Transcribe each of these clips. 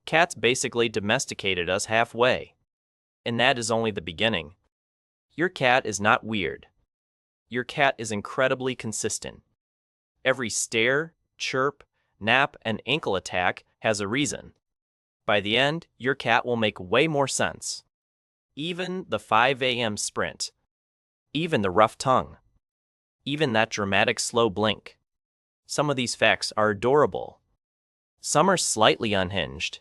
Cats basically domesticated us halfway. And that is only the beginning. Your cat is not weird. Your cat is incredibly consistent. Every stare, chirp, nap, and ankle attack has a reason. By the end, your cat will make way more sense. Even the 5 a.m. sprint. Even the rough tongue. Even that dramatic slow blink. Some of these facts are adorable. Some are slightly unhinged.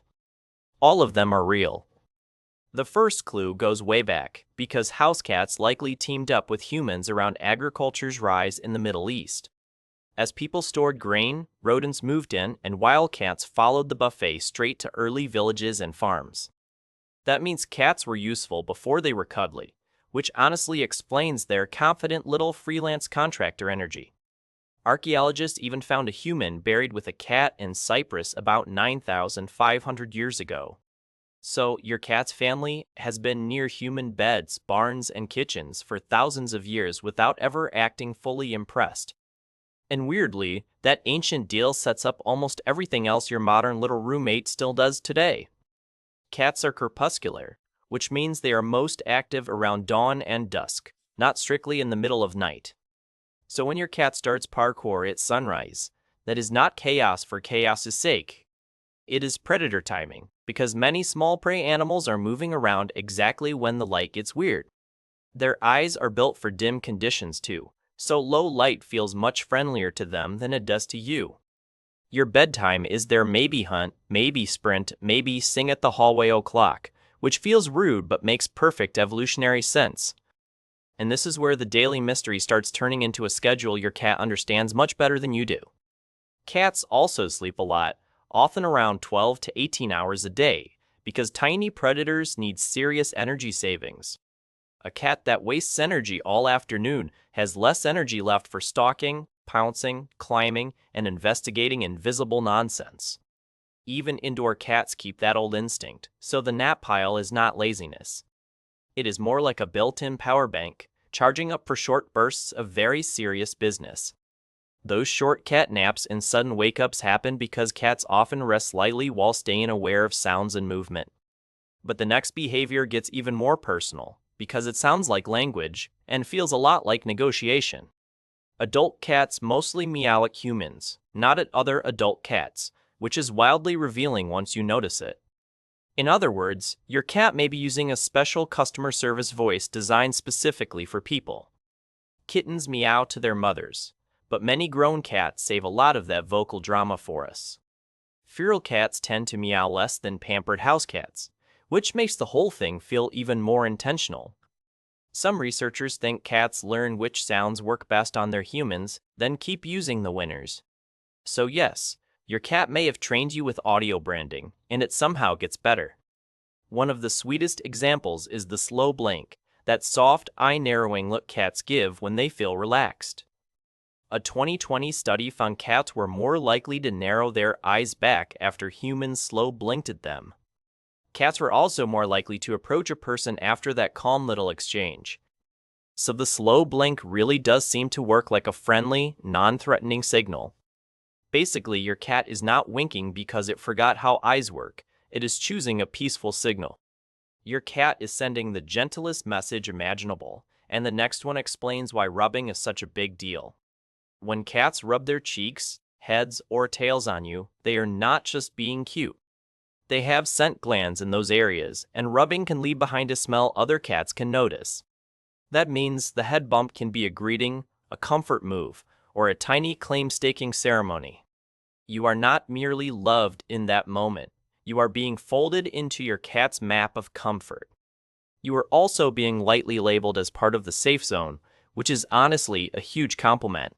All of them are real. The first clue goes way back, because house cats likely teamed up with humans around agriculture's rise in the Middle East. As people stored grain, rodents moved in, and wildcats followed the buffet straight to early villages and farms. That means cats were useful before they were cuddly, which honestly explains their confident little freelance contractor energy. Archaeologists even found a human buried with a cat in Cyprus about 9,500 years ago. So, your cat's family has been near human beds, barns, and kitchens for thousands of years without ever acting fully impressed. And weirdly, that ancient deal sets up almost everything else your modern little roommate still does today. Cats are crepuscular, which means they are most active around dawn and dusk, not strictly in the middle of night. So when your cat starts parkour at sunrise, that is not chaos for chaos's sake. It is predator timing, because many small prey animals are moving around exactly when the light gets weird. Their eyes are built for dim conditions too, so low light feels much friendlier to them than it does to you. Your bedtime is their maybe hunt, maybe sprint, maybe sing at the hallway o'clock, which feels rude but makes perfect evolutionary sense. And this is where the daily mystery starts turning into a schedule your cat understands much better than you do. Cats also sleep a lot, often around 12 to 18 hours a day, because tiny predators need serious energy savings. A cat that wastes energy all afternoon has less energy left for stalking, pouncing, climbing, and investigating invisible nonsense. Even indoor cats keep that old instinct, so the nap pile is not laziness. It is more like a built-in power bank, charging up for short bursts of very serious business. Those short cat naps and sudden wake-ups happen because cats often rest lightly while staying aware of sounds and movement. But the next behavior gets even more personal, because it sounds like language and feels a lot like negotiation. Adult cats mostly meow at humans, not at other adult cats, which is wildly revealing once you notice it. In other words, your cat may be using a special customer service voice designed specifically for people. Kittens meow to their mothers, but many grown cats save a lot of that vocal drama for us. Feral cats tend to meow less than pampered house cats, which makes the whole thing feel even more intentional. Some researchers think cats learn which sounds work best on their humans, then keep using the winners. So yes, your cat may have trained you with audio branding, and it somehow gets better. One of the sweetest examples is the slow blink, that soft, eye-narrowing look cats give when they feel relaxed. A 2020 study found cats were more likely to narrow their eyes back after humans slow blinked at them. Cats were also more likely to approach a person after that calm little exchange. So the slow blink really does seem to work like a friendly, non-threatening signal. Basically, your cat is not winking because it forgot how eyes work. It is choosing a peaceful signal. Your cat is sending the gentlest message imaginable, and the next one explains why rubbing is such a big deal. When cats rub their cheeks, heads, or tails on you, they are not just being cute. They have scent glands in those areas, and rubbing can leave behind a smell other cats can notice. That means the head bump can be a greeting, a comfort move, or a tiny claim-staking ceremony. You are not merely loved in that moment. You are being folded into your cat's map of comfort. You are also being lightly labeled as part of the safe zone, which is honestly a huge compliment.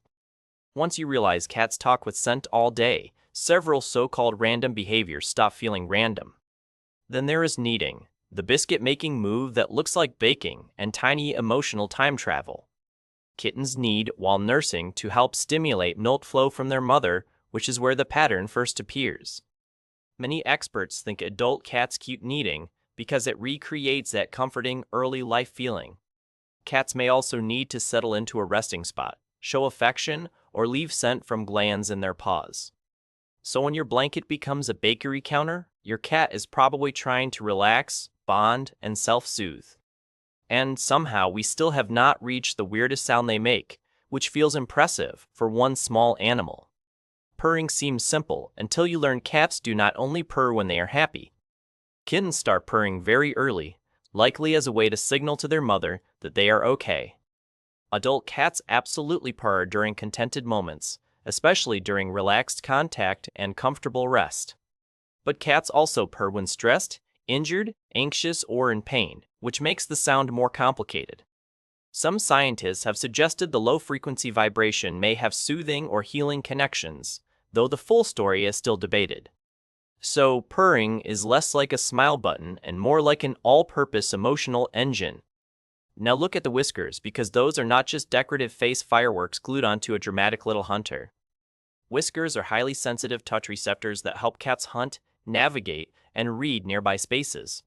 Once you realize cats talk with scent all day, several so-called random behaviors stop feeling random. Then there is kneading, the biscuit-making move that looks like baking, and tiny emotional time travel. Kittens knead while nursing to help stimulate milk flow from their mother, which is where the pattern first appears. Many experts think adult cats keep kneading because it recreates that comforting early life feeling. Cats may also need to settle into a resting spot, show affection, or leave scent from glands in their paws. So when your blanket becomes a bakery counter, Your cat is probably trying to relax, bond, and self-soothe. And somehow we still have not reached the weirdest sound they make, which feels impressive for one small animal. Purring seems simple until you learn cats do not only purr when they are happy. Kittens start purring very early, likely as a way to signal to their mother that they are okay. Adult cats absolutely purr during contented moments, especially during relaxed contact and comfortable rest. But cats also purr when stressed, injured, anxious, or in pain, which makes the sound more complicated. Some scientists have suggested the low-frequency vibration may have soothing or healing connections, though the full story is still debated. So, purring is less like a smile button and more like an all-purpose emotional engine. Now look at the whiskers, because those are not just decorative face fireworks glued onto a dramatic little hunter. Whiskers are highly sensitive touch receptors that help cats hunt, navigate, and read nearby spaces.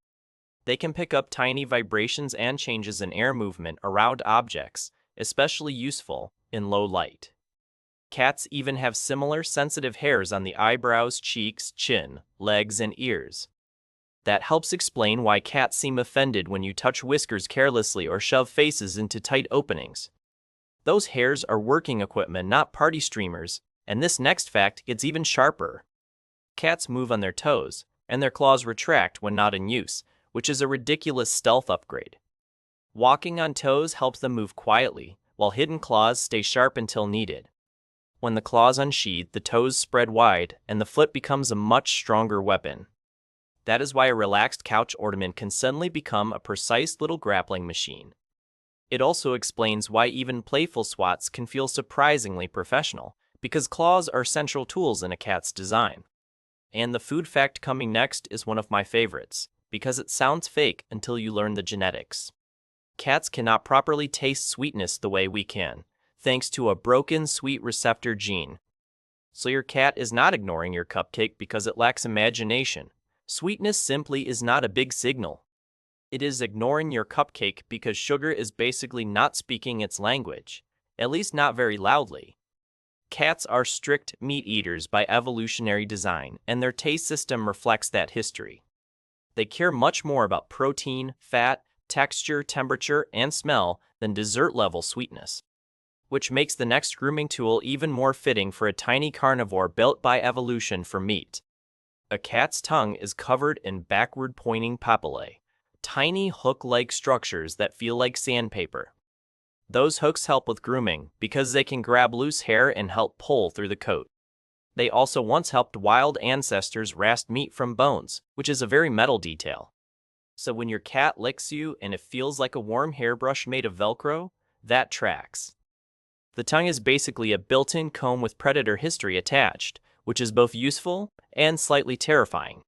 They can pick up tiny vibrations and changes in air movement around objects, especially useful in low light. Cats even have similar sensitive hairs on the eyebrows, cheeks, chin, legs, and ears. That helps explain why cats seem offended when you touch whiskers carelessly or shove faces into tight openings. Those hairs are working equipment, not party streamers, and this next fact gets even sharper. Cats move on their toes, and their claws retract when not in use, which is a ridiculous stealth upgrade. Walking on toes helps them move quietly, while hidden claws stay sharp until needed. When the claws unsheathe, the toes spread wide, and the foot becomes a much stronger weapon. That is why a relaxed couch ornament can suddenly become a precise little grappling machine. It also explains why even playful swats can feel surprisingly professional, because claws are central tools in a cat's design. And the food fact coming next is one of my favorites, because it sounds fake until you learn the genetics. Cats cannot properly taste sweetness the way we can, thanks to a broken sweet receptor gene. So your cat is not ignoring your cupcake because it lacks imagination. Sweetness simply is not a big signal. It is ignoring your cupcake because sugar is basically not speaking its language, at least not very loudly. Cats are strict meat eaters by evolutionary design, and their taste system reflects that history. They care much more about protein, fat, texture, temperature, and smell than dessert-level sweetness, which makes the next grooming tool even more fitting for a tiny carnivore built by evolution for meat. A cat's tongue is covered in backward-pointing papillae, tiny hook-like structures that feel like sandpaper. Those hooks help with grooming because they can grab loose hair and help pull through the coat. They also once helped wild ancestors wrest meat from bones, which is a very metal detail. So when your cat licks you and it feels like a warm hairbrush made of Velcro, that tracks. The tongue is basically a built-in comb with predator history attached, which is both useful and slightly terrifying.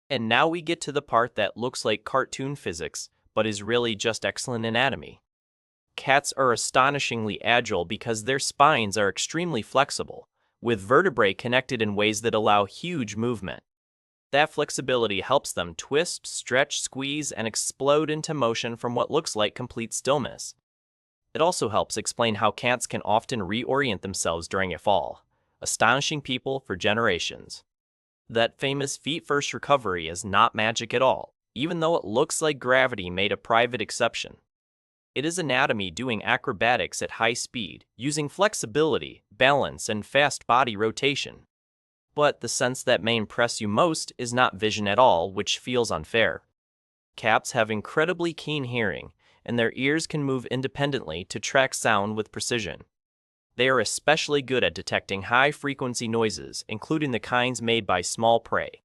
And now we get to the part that looks like cartoon physics, but is really just excellent anatomy. Cats are astonishingly agile because their spines are extremely flexible, with vertebrae connected in ways that allow huge movement. That flexibility helps them twist, stretch, squeeze, and explode into motion from what looks like complete stillness. It also helps explain how cats can often reorient themselves during a fall, astonishing people for generations. That famous feet-first recovery is not magic at all, even though it looks like gravity made a private exception. It is anatomy doing acrobatics at high speed, using flexibility, balance, and fast body rotation. But the sense that may impress you most is not vision at all, which feels unfair. Cats have incredibly keen hearing, and their ears can move independently to track sound with precision. They are especially good at detecting high-frequency noises, including the kinds made by small prey.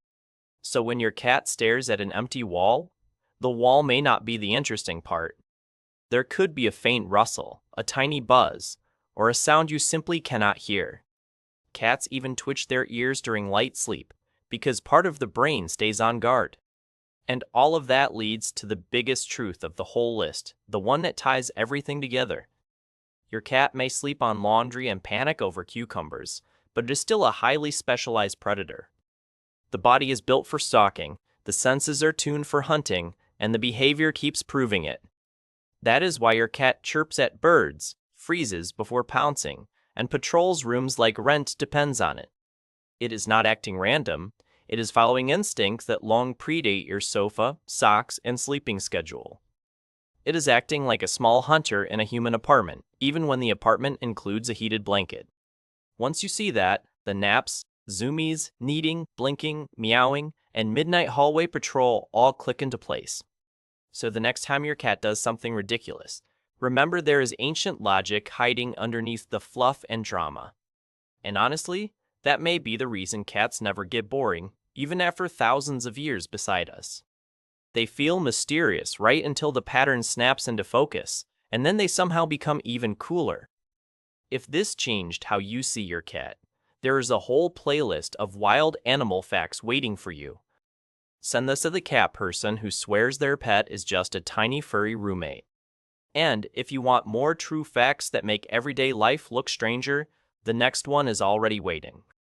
So when your cat stares at an empty wall, the wall may not be the interesting part. There could be a faint rustle, a tiny buzz, or a sound you simply cannot hear. Cats even twitch their ears during light sleep, because part of the brain stays on guard. And all of that leads to the biggest truth of the whole list, the one that ties everything together. Your cat may sleep on laundry and panic over cucumbers, but it is still a highly specialized predator. The body is built for stalking, the senses are tuned for hunting, and the behavior keeps proving it. That is why your cat chirps at birds, freezes before pouncing, and patrols rooms like rent depends on it. It is not acting random, It is following instincts that long predate your sofa, socks, and sleeping schedule. It is acting like a small hunter in a human apartment, even when the apartment includes a heated blanket. Once you see that, the naps, zoomies, kneading, blinking, meowing, and midnight hallway patrol all click into place. So the next time your cat does something ridiculous, remember there is ancient logic hiding underneath the fluff and drama. And honestly, that may be the reason cats never get boring, even after thousands of years beside us. They feel mysterious right until the pattern snaps into focus, and then they somehow become even cooler. If this changed how you see your cat, there is a whole playlist of wild animal facts waiting for you. Send this to the cat person who swears their pet is just a tiny furry roommate. And if you want more true facts that make everyday life look stranger, the next one is already waiting.